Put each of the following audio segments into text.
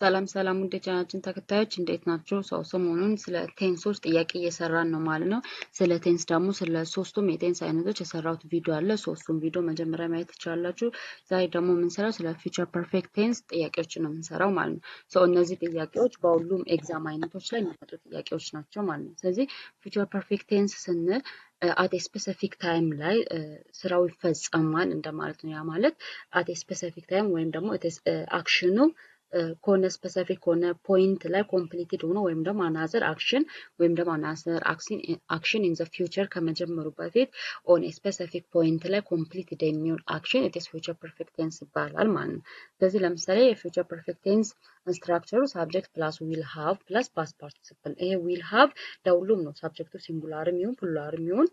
ሰላም ሰላም ውድ የቻናላችን ተከታዮች እንዴት ናችሁ? ሰሞኑን ስለ ቴንሶች ጥያቄ እየሰራን ነው ማለት ነው። ስለ ቴንስ ደግሞ ስለ ሶስቱም የቴንስ አይነቶች የሰራሁት ቪዲዮ አለ። ሶስቱም ቪዲዮ መጀመሪያ ማየት ትችላላችሁ። ዛሬ ደግሞ የምንሰራው ስለ ፊውቸር ፐርፌክት ቴንስ ጥያቄዎችን ነው የምንሰራው ማለት ነው። እነዚህ ጥያቄዎች በሁሉም ኤግዛም አይነቶች ላይ የሚመጡ ጥያቄዎች ናቸው ማለት ነው። ስለዚህ ፊውቸር ፐርፌክት ቴንስ ስንል አት ስፔሲፊክ ታይም ላይ ስራው ይፈጸማል እንደማለት ነው። ያ ማለት አት ስፔሲፊክ ታይም ወይም ደግሞ አክሽኑ ከሆነ ስፔሲፊክ ከሆነ ፖይንት ላይ ኮምፕሊትድ ሆኖ ወይም ደግሞ አናዘር አክሽን ወይም ደግሞ አናዘር አክሽን ኢን ዘ ፊውቸር ከመጀመሩ በፊት ኦን ስፔሲፊክ ፖይንት ላይ ኮምፕሊትድ የሚሆን አክሽን ኢትስ ፊውቸር ፐርፌክት ቴንስ ይባላል ማለት ነው። ስለዚህ ለምሳሌ የፊውቸር ፐርፌክት ቴንስ ስትራክቸሩ ሳብጀክት ፕላስ ዊል ሃቭ ፕላስ ፓስት ፓርቲሲፕል። ይሄ ዊል ሃቭ ለሁሉም ነው። ሳብጀክቱ ሲንጉላርም ይሁን ፕሉራልም ይሁን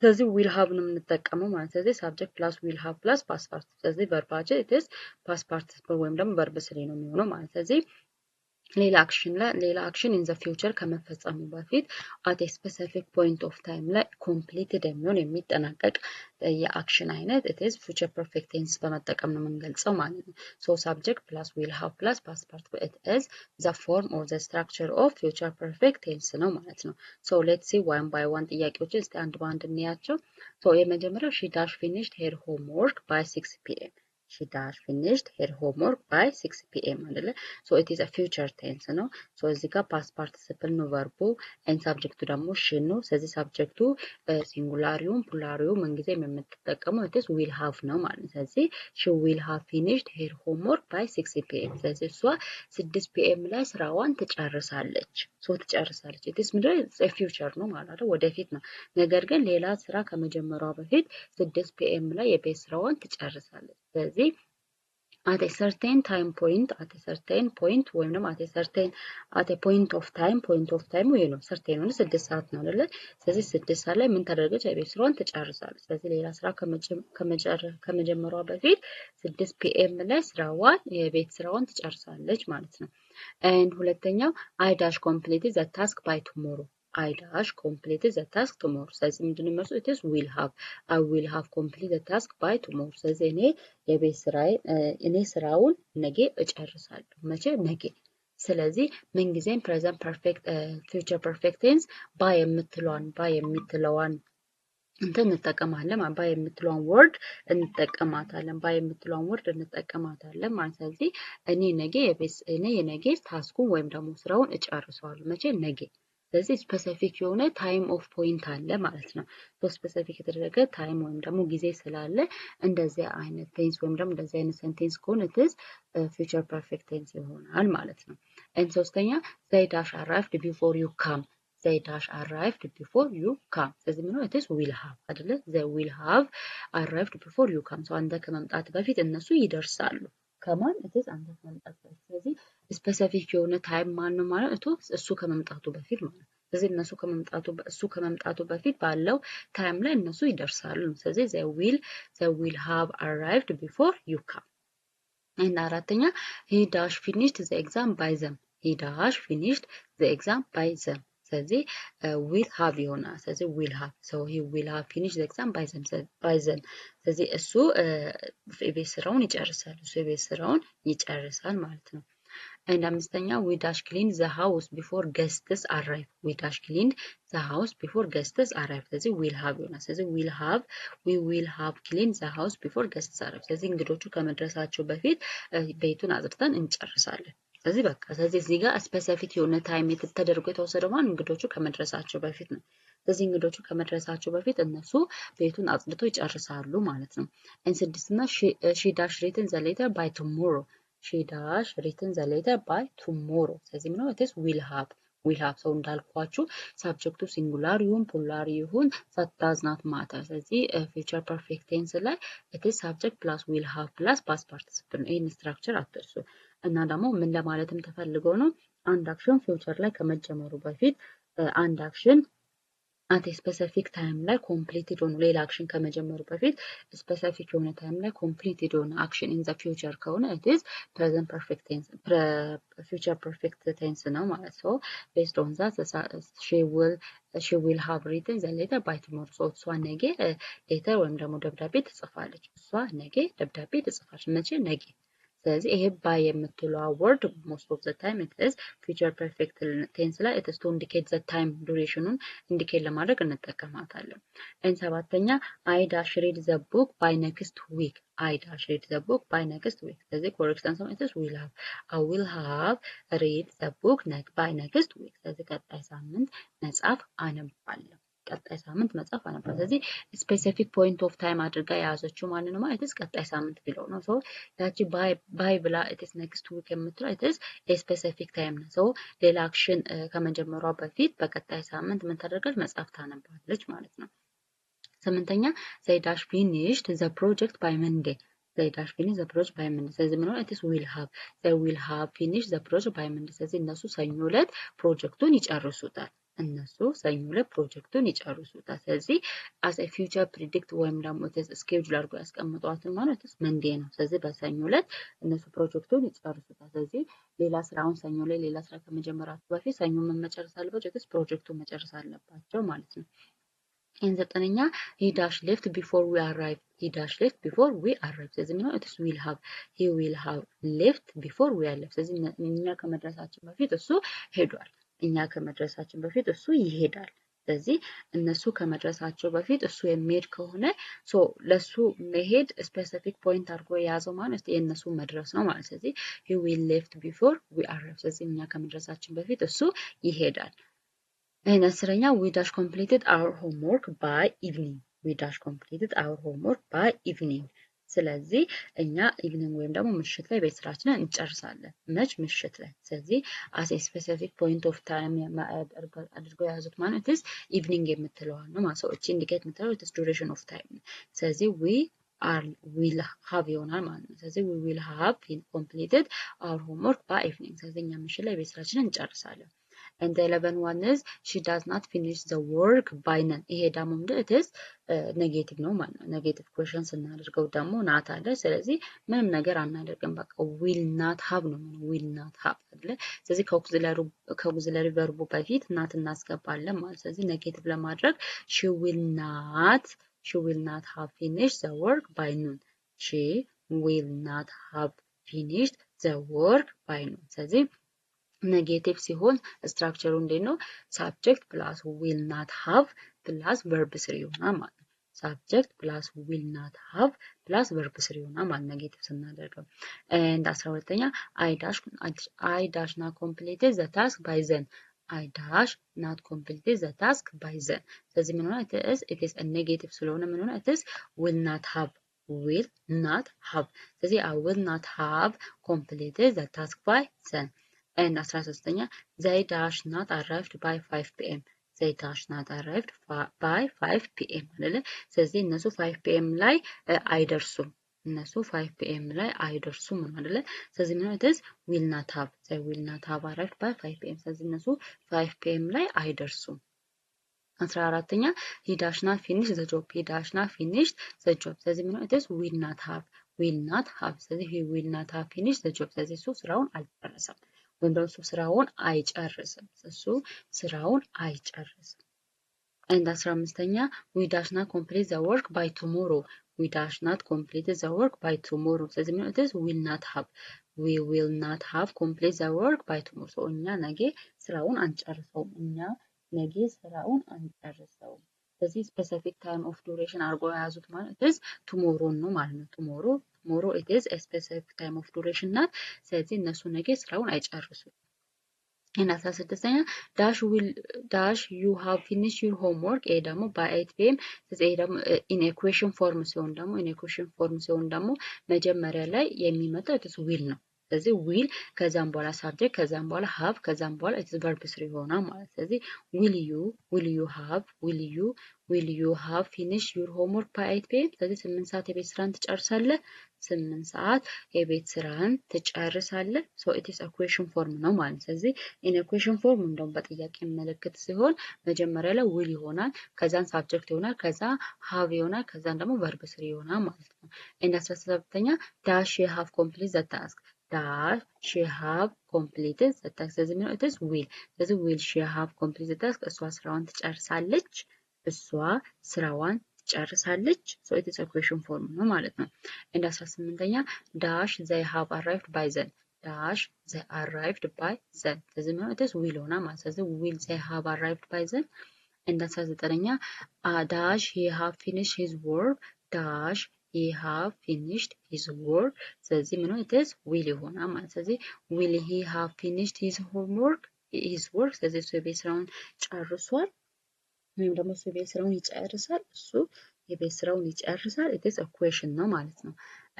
ስለዚህ ዊል ሃቭ ነው የምንጠቀመው ማለት ስለዚህ ሳብጀክት ፕላስ ዊል ሃቭ ፕላስ ፓስት ፓርቲሲፕል ስለዚህ ቨርባችን ኢትስ ፓስት ፓርቲሲፕል ወይም ደግሞ ቨርብ ስሪ ነው የሚሆነው ማለት ስለዚህ ሌላ አክሽን ኢን ዘ ፊውቸር ከመፈጸሙ በፊት አት ስፔሲፊክ ፖይንት ኦፍ ታይም ላይ ኮምፕሊትድ የሚሆን የሚጠናቀቅ የአክሽን አይነት ኢትስ ፊውቸር ፐርፌክት ቴንስ በመጠቀም ነው የምንገልጸው ማለት ነው። ሶ ሳብጀክት ፕላስ ዊል ሃቭ ፕላስ ፓስት ፓርቲሲፕል ኢትስ ዘ ፎርም ኦር ዘ ስትራክቸር ኦፍ ፊውቸር ፐርፌክት ቴንስ ነው ማለት ነው። ሶ ሌትስ ሲ ዋን ባይ ዋን ጥያቄዎችን እስቲ አንድ በአንድ እንያቸው። ሶ የመጀመሪያው ሺ ዳሽ ፊኒሽድ ሄር ሆምወርክ ባይ 6 ፒኤም she dash finished her homework by 6 p.m. አይደለ so it is a future tense ነው so እዚህ ጋር past participle ነው verb and subject ደግሞ she ነው ስለዚህ subject ሲንጉላሪውን ፕሉራሪውን ምንጊዜም የምትጠቀመው it is will have ነው ማለት ነው ስለዚህ she will have finished her homework by 6 p.m. ስለዚህ እሷ 6 p.m. ላይ ስራዋን ትጨርሳለች so ትጨርሳለች it is ምንድነው future ነው ማለት ነው ወደፊት ነው ነገር ግን ሌላ ስራ ከመጀመሯ በፊት 6 p.m. ላይ የቤት ስራዋን ትጨርሳለች ስለዚህ at a certain time point at a certain point ወይም ደግሞ at a point of time ወይ ነው certain ሆነ 6 ሰዓት ነው አይደል ስለዚህ 6 ሰዓት ላይ ምን ታደርጋለች የቤት ስራዋን ትጨርሳለች ስለዚህ ሌላ ስራ ከመጀመሯ በፊት 6 ፒኤም ላይ የቤት ስራዋን ትጨርሳለች ማለት ነው and ሁለተኛው I dash completed the task by tomorrow I dash completed the task tomorrow ስለዚህ ምንድነው መልሱ it is will have I will have completed the task by tomorrow ስለዚህ እኔ ስራውን ነገ እጨርሳለሁ መቼ ነገ ስለዚህ ምንጊዜም present perfect future perfect tense by የምትለዋን እንጠቀማለን by የምትለዋን word እንጠቀማታለን ማለት ስለዚህ እኔ የነገ ታስኩን ወይም ደግሞ ስራውን እጨርሰዋለሁ መቼ ነገ ስለዚህ ስፔሲፊክ የሆነ ታይም ኦፍ ፖይንት አለ ማለት ነው ስፔሲፊክ የተደረገ ታይም ወይም ደግሞ ጊዜ ስላለ እንደዚህ አይነት ቴንስ ወይም ደግሞ እንደዚህ አይነት ሴንቴንስ ከሆነ ኢትስ ፊውቸር ፐርፌክት ቴንስ ይሆናል ማለት ነው and ሶስተኛ they dash arrived before you come they dash arrived before you come ስለዚህ ምንድነው ኢትስ will have አይደለ they will have arrived before you come አንተ ከመምጣት በፊት እነሱ ይደርሳሉ ከማን ኢትስ አንተ ከመምጣት በፊት ስለዚህ ስፔሲፊክ የሆነ ታይም ማን ነው ማለት እሱ ከመምጣቱ በፊት ማለት ስለዚህ እሱ ከመምጣቱ በፊት ባለው ታይም ላይ እነሱ ይደርሳሉ ስለዚህ they will have arrived before you come and አራተኛ he dash finished the exam by them ስለዚህ will have ይሆናል ስለዚህ will have so he will have finished the exam by them ስለዚህ እሱ የቤት ስራውን ይጨርሳል ማለት ነው and አምስተኛ we dash clean the house before guests arrive ስለዚህ will have ይሆናል ስለዚህ we will have cleaned the house before guests arrive ስለዚህ እንግዶቹ ከመድረሳቸው በፊት ቤቱን አጽድተን እንጨርሳለን ስለዚህ እዚህ ጋር ስፔሲፊክ የሆነ ታይም ተደርጎ የተወሰደው እንግዶቹ ከመድረሳቸው በፊት ነው ስለዚህ እንግዶቹ ከመድረሳቸው በፊት እነሱ ቤቱን አጽድተው ይጨርሳሉ ማለት ነው and ስድስተኛ she dash written the letter by tomorrow ስለዚህ ምንድነው it is will have ሰው እንዳልኳችሁ ሳብጀክቱ ሲንጉላር ይሁን ፕሉራል ይሁን does not matter ስለዚህ future perfect tense ላይ it is subject plus will have plus past participle ይሄን ስትራክቸር አትርሱ እና ደግሞ ምን ለማለትም ተፈልገው ነው አንድ አክሽን ፊውቸር ላይ ከመጀመሩ በፊት አንድ አክሽን at a specific time ላይ completed ሆኖ ሌላ አክሽን ከመጀመሩ በፊት specific የሆነ time ላይ completed ሆኖ action in the future ከሆነ it is present perfect tense future perfect tense ነው ማለት ነው based on that she will have written the letter by tomorrow so እሷ ነገ ሌተር ወይም ደግሞ ደብዳቤ ትጽፋለች መቼ ነገ ስለዚህ ይሄ by የምትለዋ word most of the time it is future perfect tense ላይ it is to indicate the time durationን indicate ለማድረግ እንጠቀማታለን። ሰባተኛ I dash read the book by next week I dash read the book by next week ስለዚህ correct answer it is will have I will have read the book by next week ስለዚህ ቀጣይ ሳምንት መጽሐፍ አነባለሁ ቀጣይ ሳምንት መጽሐፍ አነባለሁ ስለዚህ ስፔሲፊክ ፖይንት ኦፍ ታይም አድርጋ የያዘችው ማን ነው ማለት ቀጣይ ሳምንት ቢለው ነው ሶ ያቺ ባይ ብላ it is next week የምትለው it is a specific time ነው ሶ ሌላ አክሽን ከመጀመሯ በፊት በቀጣይ ሳምንት ምን ታደርጋለች መጽሐፍ ታነባለች ማለት ነው። ስምንተኛ they dash finished the project by Monday they dash finished the project by Monday ስለዚህ ምን ነው it is will have finished the project by Monday ስለዚህ እነሱ ሰኞ ዕለት ፕሮጀክቱን ይጨርሱታል እነሱ ሰኞ ዕለት ፕሮጀክቱን ይጨርሱታል ስለዚህ as a future predict ወይም ደግሞ ስኬጁል አድርጎ ያስቀምጧትን ማለት መንዴ ነው ስለዚህ በሰኞ ዕለት እነሱ ፕሮጀክቱን ይጨርሱታል ስለዚህ ሌላ ስራውን ሰኞ ላይ ሌላ ስራ ከመጀመራቸው በፊት ሰኞ ምን መጨረስ አለባቸው ፕሮጀክቱን መጨረስ አለባቸው ማለት ነው። ዘጠነኛ he dash left before we arrive he dash left before we arrive ስለዚህ ምን ነው it is he will have left before we arrive ስለዚህ እኛ ከመድረሳችን በፊት እሱ ሄዷል እኛ ከመድረሳችን በፊት እሱ ይሄዳል ስለዚህ እነሱ ከመድረሳቸው በፊት እሱ የሚሄድ ከሆነ ሶ ለሱ መሄድ ስፔሲፊክ ፖይንት አድርጎ የያዘው ማለት የእነሱ መድረስ ነው ማለት ስለዚህ he will left before we arrive ስለዚህ እኛ ከመድረሳችን በፊት እሱ ይሄዳል። አስረኛ we dash completed our homework by evening we dash completed our homework by evening ስለዚህ እኛ ኢቭኒንግ ወይም ደግሞ ምሽት ላይ ቤት ስራችንን እንጨርሳለን መች ምሽት ላይ ስለዚህ as a specific point of time አድርገው የያዙት ማለት is evening የምትለዋ ነው ማለት ነው እቺ ኢንዲኬት የምትለው it is duration of time ስለዚህ will have ይሆናል ማለት ነው ስለዚህ we will have completed our homework by evening ስለዚህ እኛ ምሽት ላይ ቤት ስራችንን እንጨርሳለን። And the 11 one is she does not finish the work by none ይሄ ደግሞ it is ኔጌቲቭ ነው ማለት ነው ኔጌቲቭ ኩዌሽን ስናደርገው ደግሞ ናት አለ ስለዚህ ምንም ነገር አናደርግም በቃ will not have ነው will not have አይደለ ስለዚህ ከአውግዚለሪ ቨርቡ በፊት ናት እናስገባለን ማለት ስለዚህ ኔጌቲቭ ለማድረግ she will not have finished the work by noon she will not have finished the work by noon ስለዚህ ኔጌቲቭ ሲሆን ስትራክቸሩ እንዴት ነው subject plus will not have plus verb 3 ይሆናል ማለት ነው subject plus will not have plus verb 3 ይሆናል ማለት ኔጌቲቭ ስናደርገው and 12ኛ I dash not completed the task by then I dash not completed the task by then ስለዚህ ምን ሆነ it is a negative ስለሆነ ምን ሆነ it is will not have ስለዚህ I will not have completed the task by then and 13ኛ they dash not arrived by 5 p.m. they dash not arrived by 5 p.m. አይደለ ስለዚህ እነሱ 5 p.m. ላይ አይደርሱም እነሱ 5 p.m. ላይ አይደርሱም አይደለ ስለዚህ ምን ማለት is will not have they will not have arrived by 5 p.m. ስለዚህ እነሱ 5 p.m. ላይ አይደርሱም። 14ኛ he dash not finish the job he dash not finish the job ስለዚህ ምን ማለት is will not have ስለዚህ he will not have finished the job ስለዚህ እሱ ስራውን አልጨረሰም ወይም ደግሞ እሱ ስራውን አይጨርስም and 15ኛ we dash not complete the work by tomorrow we dash not complete the work by tomorrow ስለዚህ ምን ማለት is we will not have complete the work by tomorrow so እኛ ነገ ስራውን አንጨርሰውም ስለዚህ specific time of duration አድርጎ የያዙት ማለት is tomorrow ነው ማለት ነው tomorrow it is a specific time of duration ናት ስለዚህ እነሱ ነገ ስራውን አይጨርሱም። እና 16ኛ dash you have finished your homework ይሄ ደግሞ by 8 p.m. ስለዚህ ደግሞ in equation form ሲሆን ደግሞ መጀመሪያ ላይ የሚመጣው it is will ነው ስለዚህ will ከዛም በኋላ subject ከዛም በኋላ have ከዛም በኋላ it is verb 3 ይሆናል ማለት ስለዚህ will you have finished your homework by 8 p.m. ስለዚህ 8 ሰዓት የቤት ስራን ትጨርሳለህ 8 ሰዓት የቤት ስራን ትጨርሳለህ so it is equation form ነው ማለት ስለዚህ in equation form እንደውም በጥያቄ ምልክት ሲሆን መጀመሪያ ላይ will ይሆናል ከዛን subject ይሆናል ከዛ have ይሆናል ከዛን ደግሞ verb 3 ይሆናል ማለት ነው። እና 17ኛ dash you have completed the task dash she have completed the task ስለዚህ ምን it is will ስለዚህ will she have completed the task እሷ ስራዋን ትጨርሳለች ጨርሳለች so it is a question form ነው ማለት ነው and 18ኛ dash they have arrived by then dash they arrived by then ስለዚህ ነው it is will ሆና ማለት ስለዚህ will they have arrived by then and 19ኛ dash he have finished his work dash he have finished his work ስለዚህ ነው it is will ሆና ማለት ስለዚህ will he have finished his homework his work ስለዚህ እሱ የቤት ስራውን ጨርሷል ወይም ደግሞ እሱ የቤት ስራውን ይጨርሳል እሱ የቤት ስራውን ይጨርሳል it is a question ነው ማለት ነው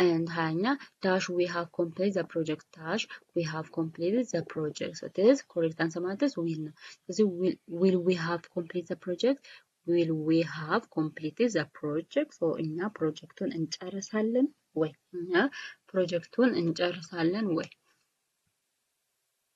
and 20ኛ dash we have completed the project dash we have completed the project so it is correct answer ማለት is will ነው ስለዚህ will we have completed the project will we have completed the project so እኛ ፕሮጀክቱን እንጨርሳለን ወይ እኛ ፕሮጀክቱን እንጨርሳለን ወይ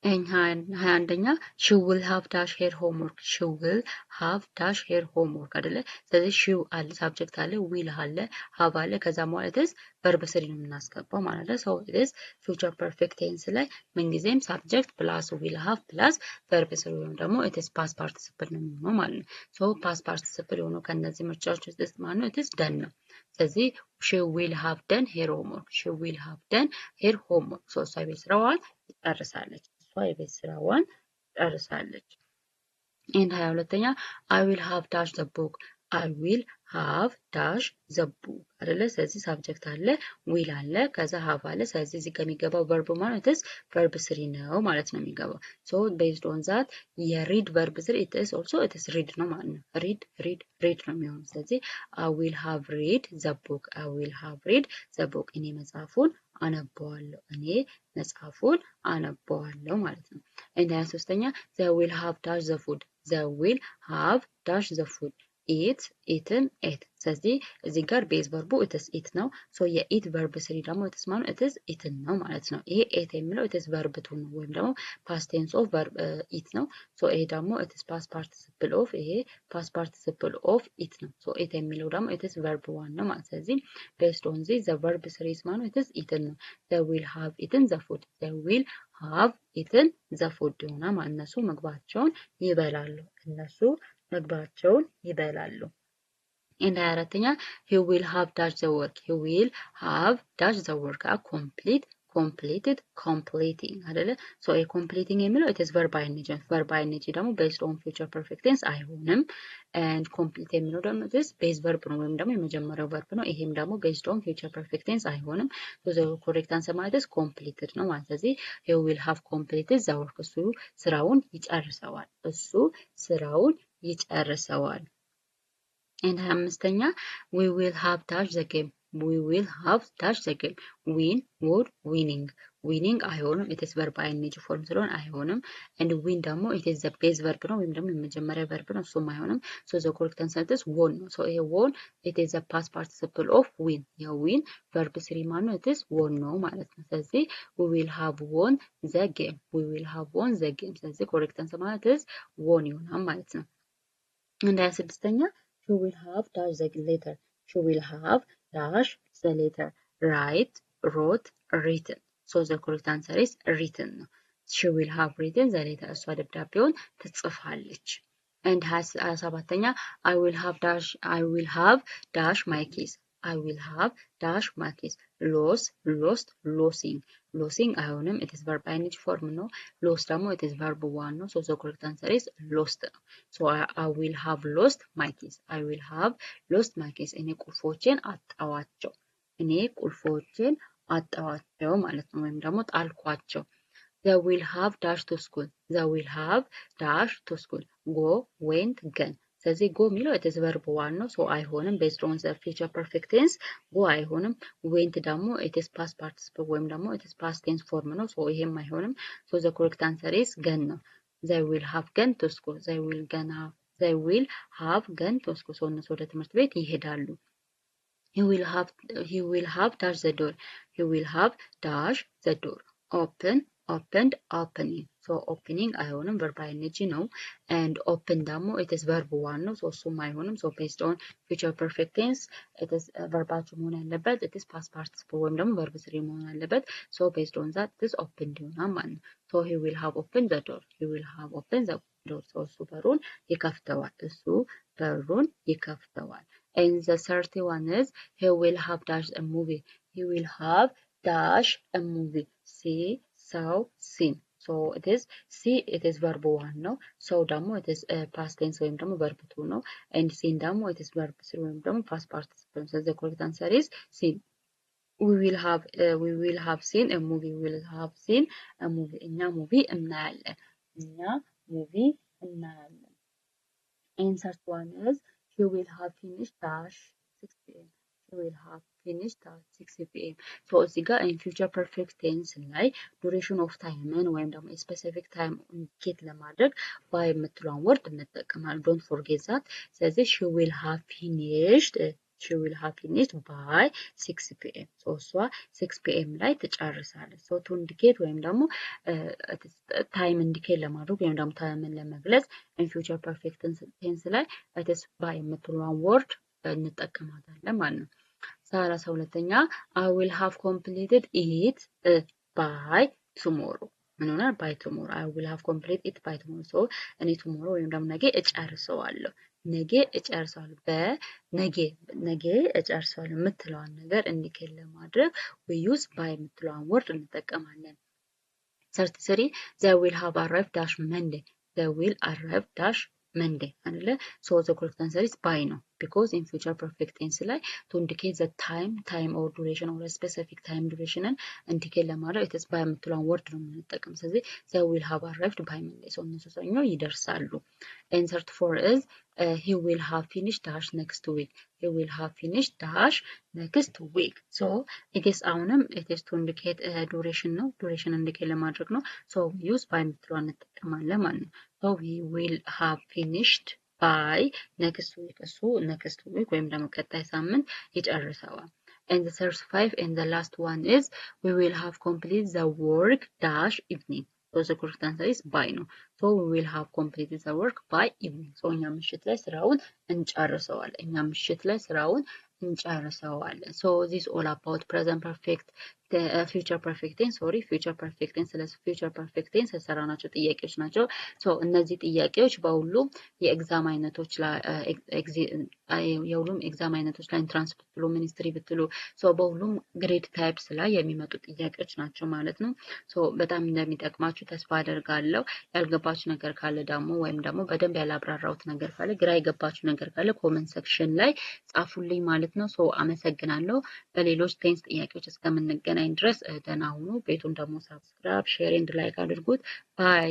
and 21ኛ she will have dash her homework she will have dash her homework አይደለ ስለዚህ she አለ subject አለ will አለ have አለ ከዛ ማለት is verb 3 ነው የምናስገባው ማለት ነው so it is future perfect tense ላይ ምንጊዜም subject plus will have plus verb 3 ወይም ደግሞ it is past participle ነው የሚሆነው ማለት ነው so past participle ሆኖ ከነዚህ ምርጫዎች ውስጥ ማለት ነው it is done ነው ስለዚህ she will have done her homework she will have done her homework so እሷ ቤት ስራዋን ጨርሳለች እሷ የቤት ስራዋን ጨርሳለች and 22ኛ I will have dash the book I will have dash the book አይደለ ስለዚህ subject አለ will አለ ከዛ have አለ ስለዚህ እዚህ ከሚገባው verb ማለት is verb 3 ነው ማለት ነው የሚገባው so based on that የread verb 3 it is also it is read ነው ማለት ነው read ነው የሚሆነው ስለዚህ I will have read the book I will have read the book እኔ መጽሐፉን አነባዋለሁ እኔ መጽሐፉን አነባዋለሁ ማለት ነው እና 23ኛ they will have dash the food they will have dash the food eat eaten ate ስለዚህ እዚህ ጋር ቤዝ verb it is eat ነው so የeat verb 3 ደግሞ it is ማለት it is eaten ነው ማለት ነው ይሄ ate የሚለው it is verb 2 ነው ወይም ደግሞ past tense of verb eat ነው so ይሄ ደግሞ it is past participle of ይሄ past participle of eat ነው so eat የሚለው ደግሞ it is verb 1 ነው ማለት ስለዚህ based on this the verb 3 is ማለት it is eaten ነው they will have eaten the food they will have eaten the food ይሆናል ማለት እነሱ ምግባቸውን ይበላሉ እነሱ ምግባቸውን ይበላሉ and 24ኛ he will have dash the work he will have dash the work completed completing አይደለ so a completing የሚለው it is verb ing ደግሞ based on future perfect tense አይሆንም and complete የሚለው ደግሞ this base verb ነው ወይም ደግሞ የመጀመሪያው verb ነው ይሄም ደግሞ based on future perfect tense አይሆንም so the correct answer ማለት is completed ነው ማለት ስለዚህ he will have completed the work እሱ ስራውን ይጨርሰዋል and 25ኛ we will have dash the game we will have dash the game win would winning አይሆንም it is verb ing form ስለሆነ አይሆንም and win ደግሞ it is the base verb ነው ወይም ደግሞ የመጀመሪያ verb ነው እሱም አይሆንም so the correct answer is won ነው so ይሄ won it is the past participle of win win verb 3 ማለት ነው it is won ነው ማለት ነው ስለዚህ we will have won the game ስለዚህ correct answer ማለት is won ይሆናል ማለት ነው and 26ኛ she will have dash the letter she will have dash the letter wrote written so the correct answer is written she will have written the letter እሷ ደብዳቤውን ትጽፋለች and 27ኛ I will have dash my keys I will have dash my keys losing አይሆንም it is verb ing form ነው lost ደግሞ it is verb 1 ነው so the correct answer is lost so I will have lost my keys እኔ ቁልፎቼን አጣዋቸው ማለት ነው ወይም ደግሞ ጣልኳቸው they will have dash to school go went gone ስለዚህ go የሚለው it is verb 1 ነው so አይሆንም based on the future perfect tense go አይሆንም went ደግሞ it is past participle ወይም ደግሞ it is past tense form ነው so ይሄም አይሆንም so the correct answer is gone ነው they will have gone to school they will have gone to school so እነሱ ወደ ትምህርት ቤት ይሄዳሉ he will have dash the door opened opening so opening አይሆንም verb ing ነው and open ደግሞ it is verb 1 ነው so እሱም አይሆንም so based on future perfect tense it is verbaችሁ መሆን ያለበት it is past participle ወይም ደግሞ verb 3 መሆን ያለበት so based on that this opened ይሆናል ማለት ነው so he will have opened the door so እሱ በሩን ይከፍተዋል And the 31 is he will have dash a movie. He will have dash a movie. See, saw, seen. So it is see, it is verb 1 no. So damo it is past tense ወይም ደግሞ verb 2 no. And seen damo it is verb 3 ወይም ደግሞ past participle. So the correct answer is seen. We will have seen a movie. We will have seen a movie. እኛ movie እናያለን. እኛ movie እናያለን. And third one is he will have finished dash 6 p.m. He will have finished at 6 p.m. So እዚህ ጋር in future perfect tense ላይ duration of time ወይም ደግሞ specific time indicate ለማድረግ by የምትለውን word እንጠቀማለን. Don't forget that. ስለዚህ she will have finished by 6 p.m. So እሷ 6 p.m. ላይ ትጨርሳለች. So to indicate ወይም ደግሞ time indicate ለማድረግ ወይም ደግሞ ታይምን ለመግለጽ in future perfect tense ላይ it is by የምትለውን word እንጠቀማታለን ማለት ነው. 32ኛ I will have completed it by tomorrow. ምን ሆናል? by tomorrow. I will have completed it by tomorrow. So እኔ tomorrow ወይም ደግሞ ነገ እጨርሰዋለሁ. ነገ እጨርሰዋለሁ. ነገ እጨርሰዋለሁ የምትለዋን ነገር ኢንዲኬት ለማድረግ we use by የምትለዋን word እንጠቀማለን. 33 they will have arrived dash Monday. They will arrive dash Monday አይደለ? So the correct answer is by ነው. Because in future perfect tense ላይ to indicate the time or duration or a specific time duration indicate ለማድረግ it is by የምትለውን word ነው የምንጠቀም. ስለዚህ they will have arrived by Monday. So እነሱ ሰኞ ይደርሳሉ. And 34 is he will have finished dash next week. He will have finished dash next week. So it is አሁንም it is to indicate duration ነው. duration indicate ለማድረግ ነው. So we use by የምትለውን እንጠቀማለን ማለት ነው. So we will have finished by next week. እሱ next week ወይም ደግሞ ቀጣይ ሳምንት ይጨርሰዋል. And the 35 and the last one is we will have completed the work dash evening. So the correct answer is by ነው. So we will have completed the work by evening. So እኛ ምሽት ላይ ስራውን እንጨርሰዋለን. So this is all about present perfect future perfect tense future perfect tense ስለዚህ future perfect tense የሰራናቸው ጥያቄዎች ናቸው. So እነዚህ ጥያቄዎች በሁሉም የኤግዛም አይነቶች ላይ ኢንትራንስ ብትሉ ሚኒስትሪ ብትሉ so በሁሉም ግሬድ ታይፕስ ላይ የሚመጡ ጥያቄዎች ናቸው ማለት ነው. So በጣም እንደሚጠቅማችሁ ተስፋ አደርጋለሁ. ያልገባችሁ ነገር ካለ ደግሞ ወይም ደግሞ በደንብ ያላብራራሁት ነገር ካለ ግራ የገባችሁ ነገር ካለ ኮሜንት ሴክሽን ላይ ጻፉልኝ ማለት ነው. So አመሰግናለሁ. በሌሎች ቴንስ ጥያቄዎች እስከምንገናኝ ድረስ ደህና ሁኑ. ቤቱን ደግሞ ሰብስክራይብ ሼር ኤንድ ላይክ አድርጉት. ባይ